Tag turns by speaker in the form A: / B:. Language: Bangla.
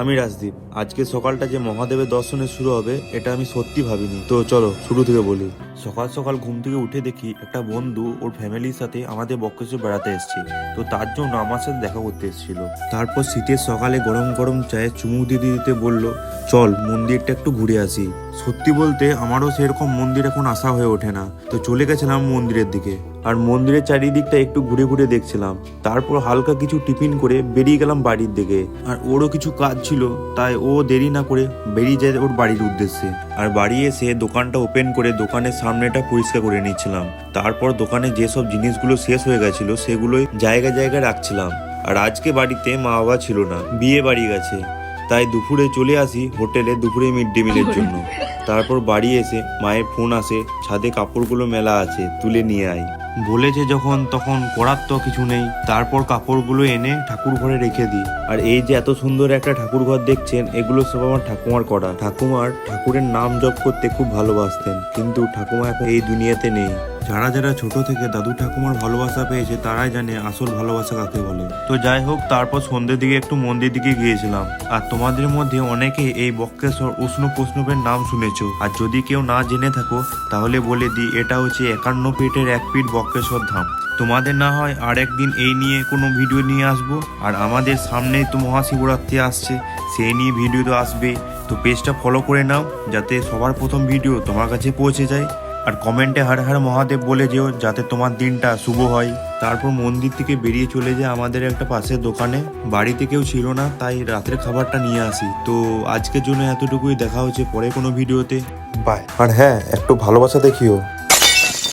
A: আমি রাজদীপ। আজকে সকালটা যে মহাদেবের দর্শনে শুরু হবে এটা আমি সত্যি ভাবিনি। তো চলো শুরু থেকে বলি। সকাল সকাল ঘুম থেকে উঠে দেখি একটা বন্ধু ওর ফ্যামিলির সাথে আমাদের বক্রেশ্বর বেড়াতে এসেছে। তো তার জন্য আমার সাথে দেখা করতে এসেছিল। তারপর শীতের সকালে গরম গরম চায়ে চুমুক দিতে দিতে বলল, চল মন্দিরটা একটু ঘুরে আসি। সত্যি বলতে আমারও সেরকম মন্দির এখন আসা হয়ে ওঠে না। তো চলে গেছিলাম মন্দিরের দিকে, আর মন্দিরের চারিদিকটা একটু ঘুরে ঘুরে দেখছিলাম। তারপর হালকা কিছু টিফিন করে বেরিয়ে গেলাম বাড়ির দিকে। আর ওরও কিছু কাজ ছিল, তাই ও দেরি না করে বেরিয়ে যায় ওর বাড়ির উদ্দেশ্যে। আর বাড়ি এসে দোকানটা ওপেন করে দোকানের সামনেটা পরিষ্কার করে নিচ্ছিলাম। তারপর দোকানে যেসব জিনিসগুলো শেষ হয়ে গেছিল সেগুলোই জায়গায় জায়গায় রাখছিলাম। আর আজকে বাড়িতে মা বাবা ছিল না, বিয়ে বাড়ি গেছে। তাই দুপুরে চলে আসি হোটেলে দুপুরে মিড ডে মিলের জন্য। তারপর বাড়ি এসে মায়ের ফোন আসে, ছাদে কাপড়গুলো মেলা আছে, তুলে নিয়ে আয়। বলেছে যখন তখন করার তো কিছু নেই। তারপর কাপড়গুলো এনে ঠাকুর ঘরে রেখে দিই। আর এই যে এত সুন্দর একটা ঠাকুর ঘর দেখছেন, এগুলো সব আমার ঠাকুমার করা। ঠাকুমার ঠাকুরের নাম জপ করতে খুব ভালোবাসতেন, কিন্তু ঠাকুমা এখন এই দুনিয়াতে নেই। যারা যারা ছোট থেকে দাদু ঠাকুমার ভালোবাসা পেয়েছে তারাই জানে আসল ভালোবাসা কাকে বলে। তো যাই হোক, তারপর সন্ধ্যের দিকে একটু মন্দির দিকে গিয়েছিলাম। আর তোমাদের মধ্যে অনেকে এই বক্রেশ্বর উষ্ণ প্রশ্নবের নাম শুনেছো। আর যদি কেউ না জেনে থাকো তাহলে বলে দিই, এটা হচ্ছে 51 ফিটের 1 ফিট বক্রেশ্বর ধাম। তোমাদের না হয় আর একদিন এই নিয়ে কোনো ভিডিও নিয়ে আসবো। আর আমাদের সামনেই তো মহাশিবরাত্রি আসছে, সেই নিয়ে ভিডিও তো আসবেই। তো পেজটা ফলো করে নাও যাতে সবার প্রথম ভিডিও তোমার কাছে পৌঁছে যায়। আর কমেন্টে হর হর মহাদেব বলে যেও, যাতে তোমার দিনটা শুভ হয়। তারপর মন্দির থেকে বেরিয়ে চলে যায় আমাদের একটা পাশের দোকানে। বাড়িতে কেউ ছিল না, তাই রাতের খাবারটা নিয়ে আসি। তো আজকের জন্য এতটুকুই। দেখা হচ্ছে পরে কোনো ভিডিওতে। বাই। আর হ্যাঁ, একটু ভালোবাসা দেখিও।